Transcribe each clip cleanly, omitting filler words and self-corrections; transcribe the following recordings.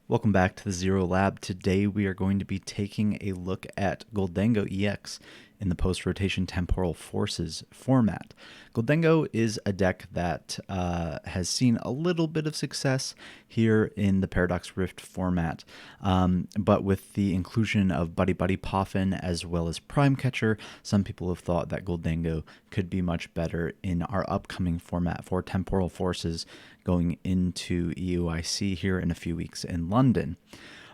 Welcome back to the Zero Lab. Today we are going to be taking a look at Gholdengo EX in the Post Rotation Temporal Forces format. Gholdengo is a deck that has seen a little bit of success here in the Paradox Rift format, but with the inclusion of Buddy Buddy Poffin as well as Prime Catcher, some people have thought that Gholdengo could be much better in our upcoming format for Temporal Forces going into EUIC here in a few weeks in London.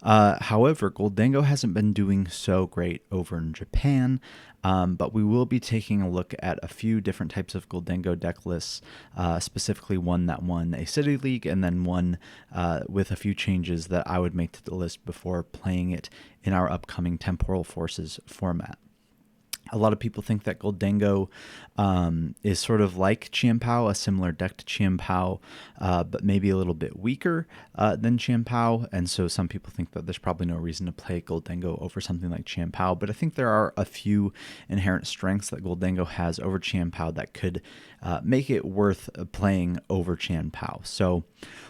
However, Gholdengo hasn't been doing so great over in Japan, but we will be taking a look at a few different types of Gholdengo deck lists, specifically one that won a City League and then one with a few changes that I would make to the list before playing it in our upcoming Temporal Forces format. A lot of people think that Gholdengo is sort of like Qianpao, a similar deck to Qianpao, but maybe a little bit weaker than Qianpao. And so some people think that there's probably no reason to play Gholdengo over something like Qianpao. But I think there are a few inherent strengths that Gholdengo has over Qianpao that could make it worth playing over Qianpao. So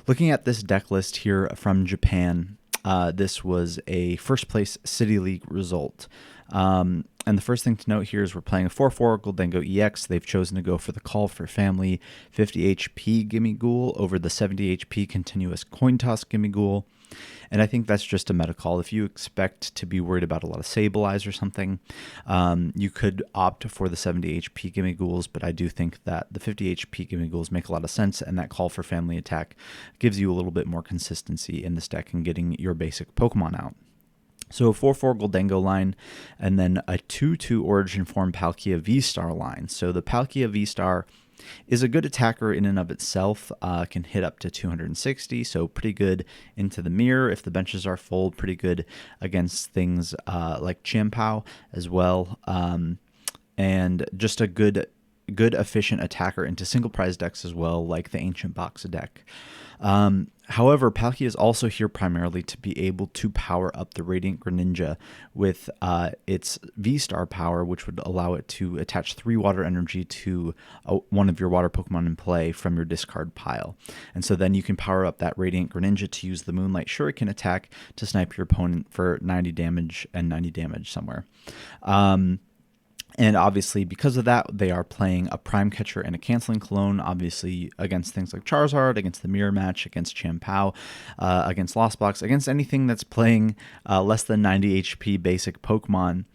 looking at this deck list here from Japan, this was a first place City League result. And the first thing to note here is we're playing a 4/4 Gholdengo EX. They've chosen to go for the Call for Family 50 HP Gimme Ghoul over the 70 HP Continuous Coin Toss Gimme Ghoul. And I think that's just a meta call. If you expect to be worried about a lot of Sableye or something, you could opt for the 70 HP Gimme Ghouls, but I do think that the 50 HP Gimme Ghouls make a lot of sense, and that Call for Family attack gives you a little bit more consistency in this deck and getting your basic Pokemon out. So a 4/4 Gholdengo line, and then a 2/2 Origin Form Palkia V-Star line. So the Palkia V-Star is a good attacker in and of itself, can hit up to 260, so pretty good into the mirror if the benches are full, pretty good against things like Qianpao as well, and just a good efficient attacker into single prize decks as well, like the Ancient Box deck. However, Palkia is also here primarily to be able to power up the Radiant Greninja with its V-Star power, which would allow it to attach 3 water energy to one of your water Pokemon in play from your discard pile. And so then you can power up that Radiant Greninja to use the Moonlight Shuriken attack to snipe your opponent for 90 damage and 90 damage somewhere. And obviously, because of that, they are playing a Prime Catcher and a Canceling Clone, obviously against things like Charizard, against the Mirror Match, against Qianpao, against Lost Box, against anything that's playing less than 90 HP basic Pokemon.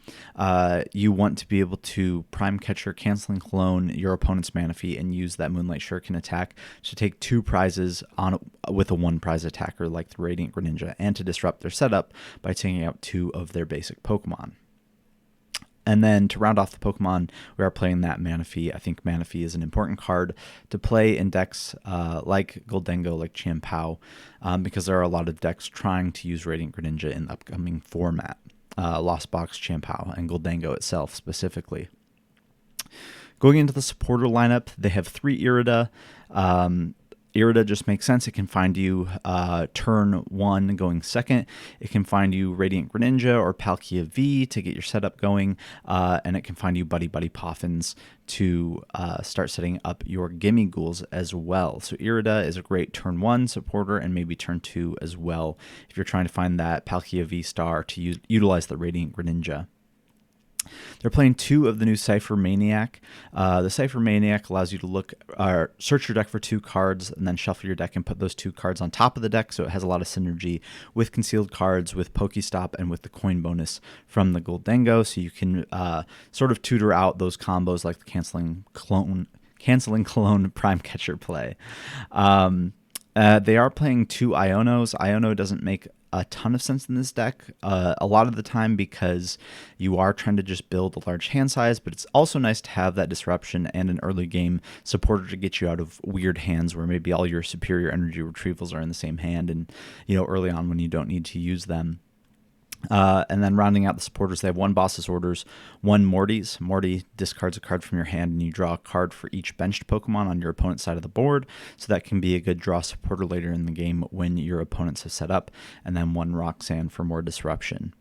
You want to be able to Prime Catcher, Canceling Clone your opponent's Manaphy and use that Moonlight Shuriken attack to take 2 prizes with a 1 prize attacker like the Radiant Greninja, and to disrupt their setup by taking out 2 of their basic Pokemon. And then to round off the Pokemon, we are playing that Manaphy. I think Manaphy is an important card to play in decks like Gholdengo, like Qianpao, because there are a lot of decks trying to use Radiant Greninja in the upcoming format. Lost Box, Qianpao, and Gholdengo itself specifically. Going into the supporter lineup, they have 3 Irida. Irida just makes sense. It can find you turn 1 going second. It can find you Radiant Greninja or Palkia V to get your setup going. And it can find you Buddy Buddy Poffins to start setting up your Gimme Ghouls as well. So Irida is a great turn 1 supporter and maybe turn 2 as well if you're trying to find that Palkia V-Star to utilize the Radiant Greninja. They're playing 2 of the new Cypher Maniac. The Cypher Maniac allows you to search your deck for 2 cards and then shuffle your deck and put those 2 cards on top of the deck, so it has a lot of synergy with concealed cards, with Pokestop, and with the coin bonus from the Gholdengo, so you can sort of tutor out those combos like the Canceling Clone Prime Catcher play. They are playing 2 Ionos. Iono doesn't make a ton of sense in this deck a lot of the time because you are trying to just build a large hand size, but it's also nice to have that disruption and an early game supporter to get you out of weird hands where maybe all your superior energy retrievals are in the same hand and early on when you don't need to use them. And then rounding out the supporters, they have 1 Boss's Orders, 1 Morty's. Morty discards a card from your hand, and you draw a card for each benched Pokemon on your opponent's side of the board. So that can be a good draw supporter later in the game when your opponents have set up. And then 1 Roxanne for more disruption.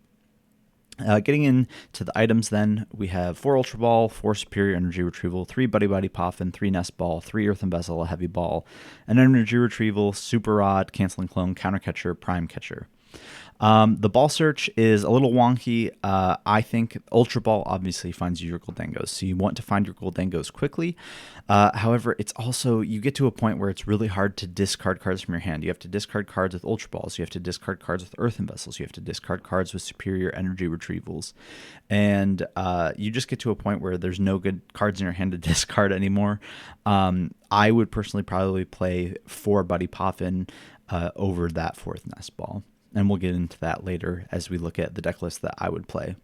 Getting into the items then, we have 4 Ultra Ball, 4 Superior Energy Retrieval, 3 Buddy Buddy Poffin, 3 Nest Ball, 3 Earthen Vessel, a Heavy Ball, an Energy Retrieval, Super Rod, Canceling Clone, Counter Catcher, Prime Catcher. The ball search is a little wonky. I think Ultra Ball obviously finds you your Gholdengos, so you want to find your Gholdengos quickly. However, it's also, you get to a point where it's really hard to discard cards from your hand. You have to discard cards with Ultra Balls, you have to discard cards with Earthen Vessels, you have to discard cards with Superior Energy Retrievals, and you just get to a point where there's no good cards in your hand to discard anymore. I would personally probably play 4 Buddy Poffin over that 4th Nest Ball. And we'll get into that later as we look at the deck list that I would play.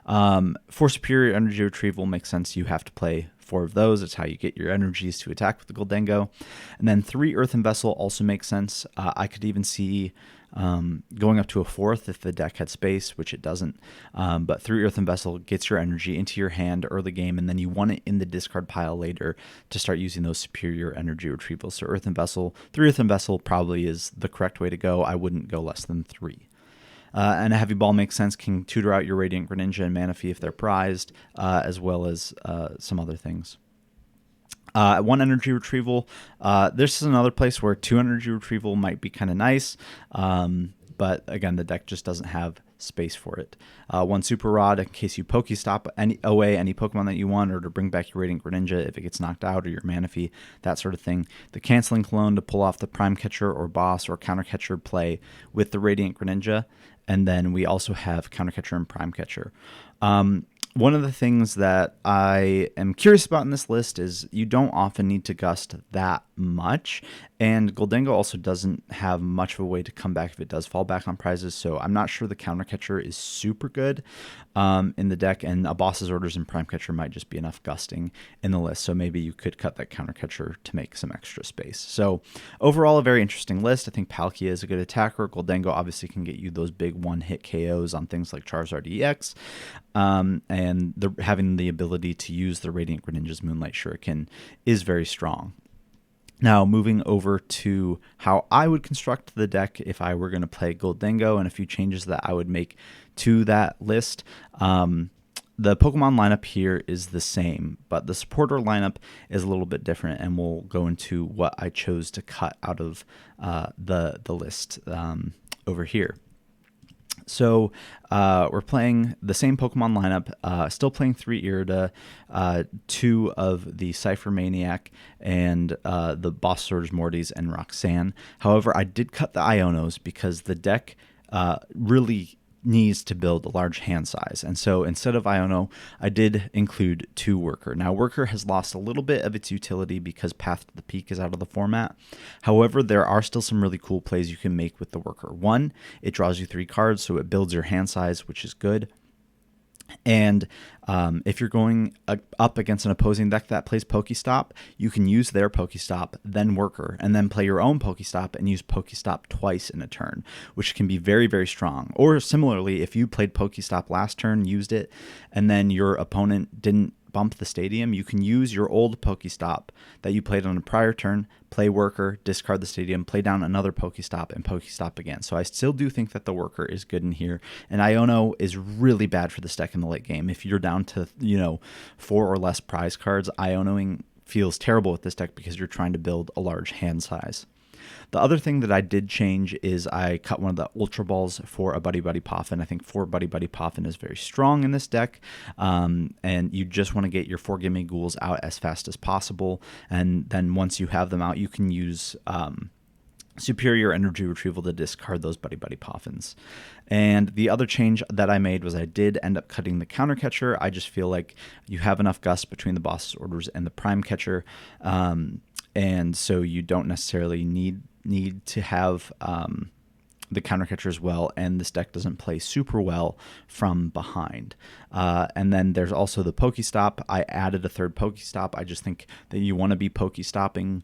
For Superior Energy Retrieval makes sense. You have to play 4 of those. It's how you get your energies to attack with the Gholdengo. And then 3 Earthen Vessel also makes sense. I could even see going up to a 4th if the deck had space, which it doesn't. But 3 Earthen Vessel gets your energy into your hand early game, and then you want it in the discard pile later to start using those Superior Energy Retrievals. So 3 Earthen Vessel probably is the correct way to go. I wouldn't go less than 3. And a Heavy Ball makes sense. Can tutor out your Radiant Greninja and Manaphy if they're prized, as well as some other things. 1 Energy Retrieval. This is another place where 2 Energy Retrieval might be kind of nice, but again, the deck just doesn't have space for it. 1 Super Rod in case you Pokestop away any Pokemon that you want, or to bring back your Radiant Greninja if it gets knocked out, or your Manaphy, that sort of thing. The Canceling Clone to pull off the Prime Catcher or Boss or Counter Catcher play with the Radiant Greninja, and then we also have Counter Catcher and Prime Catcher. One of the things that I am curious about in this list is you don't often need to gust that much, and Gholdengo also doesn't have much of a way to come back if it does fall back on prizes, so I'm not sure the Counter Catcher is super good in the deck, and a Boss's Orders and Prime Catcher might just be enough gusting in the list, so maybe you could cut that Counter Catcher to make some extra space. So overall, a very interesting list. I think Palkia is a good attacker. Gholdengo obviously can get you those big one-hit KOs on things like Charizard EX, and having the ability to use the Radiant Greninja's Moonlight Shuriken is very strong. Now, moving over to how I would construct the deck if I were going to play Gholdengo, and a few changes that I would make to that list. The Pokemon lineup here is the same, but the supporter lineup is a little bit different, and we'll go into what I chose to cut out of the list over here. So we're playing the same Pokemon lineup, still playing 3 Irida, 2 of the Cypher Maniac, and the Boss Orders Mortys and Roxanne. However, I did cut the Ionos because the deck really needs to build a large hand size, and so instead of Iono, I did include 2 Worker. Now, Worker has lost a little bit of its utility because Path to the Peak is out of the format. However, there are still some really cool plays you can make with the Worker. 1, it draws you 3 cards, so it builds your hand size, which is good. And if you're going up against an opposing deck that plays Pokestop, you can use their Pokestop, then Worker, and then play your own Pokestop and use Pokestop twice in a turn, which can be very, very strong. Or similarly, if you played Pokestop last turn, used it, and then your opponent didn't bump the stadium, you can use your old Pokestop that you played on a prior turn, play Worker, discard the stadium, play down another Pokestop, and Pokestop again. So I still do think that the Worker is good in here, and Iono is really bad for this deck in the late game. If you're down to 4 or less prize cards, Ionoing feels terrible with this deck because you're trying to build a large hand size. The other thing that I did change is I cut one of the Ultra Balls for a Buddy Buddy Poffin. I think 4 Buddy Buddy Poffin is very strong in this deck, and you just want to get your 4 Gimme Ghouls out as fast as possible, and then once you have them out, you can use Superior Energy Retrieval to discard those Buddy Buddy Poffins. And the other change that I made was I did end up cutting the Counter Catcher. I just feel like you have enough gust between the Boss's Orders and the Prime Catcher, and so you don't necessarily need to have the Counter Catcher as well, and this deck doesn't play super well from behind. And then there's also the Pokestop. I added a 3rd Pokestop. I just think that you want to be Pokestopping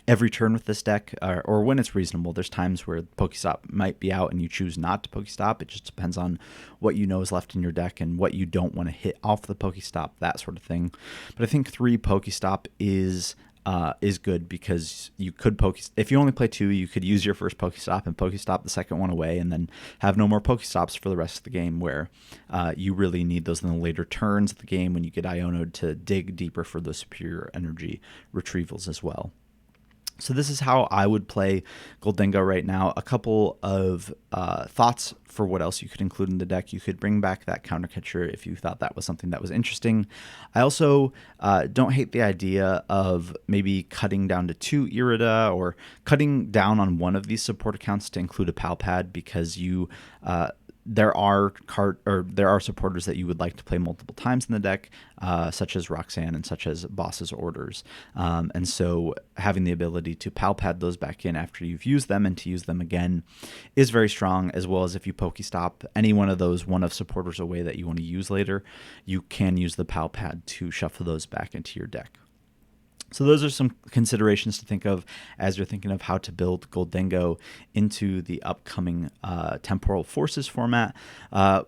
every turn with this deck, or when it's reasonable. There's times where Pokestop might be out and you choose not to Pokestop. It just depends on what you know is left in your deck and what you don't want to hit off the Pokestop, that sort of thing. But I think 3 Pokestop is is good because you could if you only play 2, you could use your first Pokestop and Pokestop the second one away and then have no more Pokestops for the rest of the game, where you really need those in the later turns of the game when you get Iono'd to dig deeper for those superior energy retrievals as well. So this is how I would play Gholdengo right now. A couple of thoughts for what else you could include in the deck. You could bring back that counter catcher if you thought that was something that was interesting. I also don't hate the idea of maybe cutting down to 2 Irida or cutting down on one of these support accounts to include a Pal Pad, because you there are supporters that you would like to play multiple times in the deck, such as Roxanne and such as Boss's Orders. And so having the ability to Pal Pad those back in after you've used them and to use them again is very strong, as well as if you Pokestop any one of those one of supporters away that you want to use later, you can use the Pal Pad to shuffle those back into your deck. So those are some considerations to think of as you're thinking of how to build Gholdengo into the upcoming Temporal Forces format.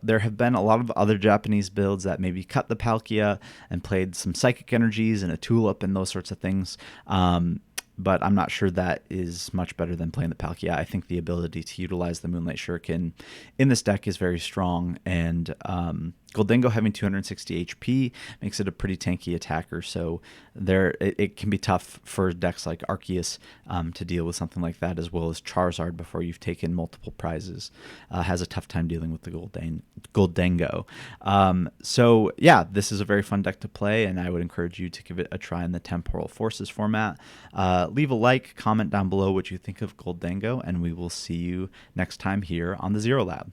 There have been a lot of other Japanese builds that maybe cut the Palkia and played some Psychic Energies and a Tulip and those sorts of things. But I'm not sure that is much better than playing the Palkia. I think the ability to utilize the Moonlight Shuriken in this deck is very strong, and Gholdengo having 260 HP makes it a pretty tanky attacker, so it can be tough for decks like Arceus to deal with something like that, as well as Charizard before you've taken multiple prizes. Has a tough time dealing with the Gholdengo. So yeah, this is a very fun deck to play, and I would encourage you to give it a try in the Temporal Forces format. Leave a like, comment down below what you think of Gholdengo, and we will see you next time here on the Zero Lab.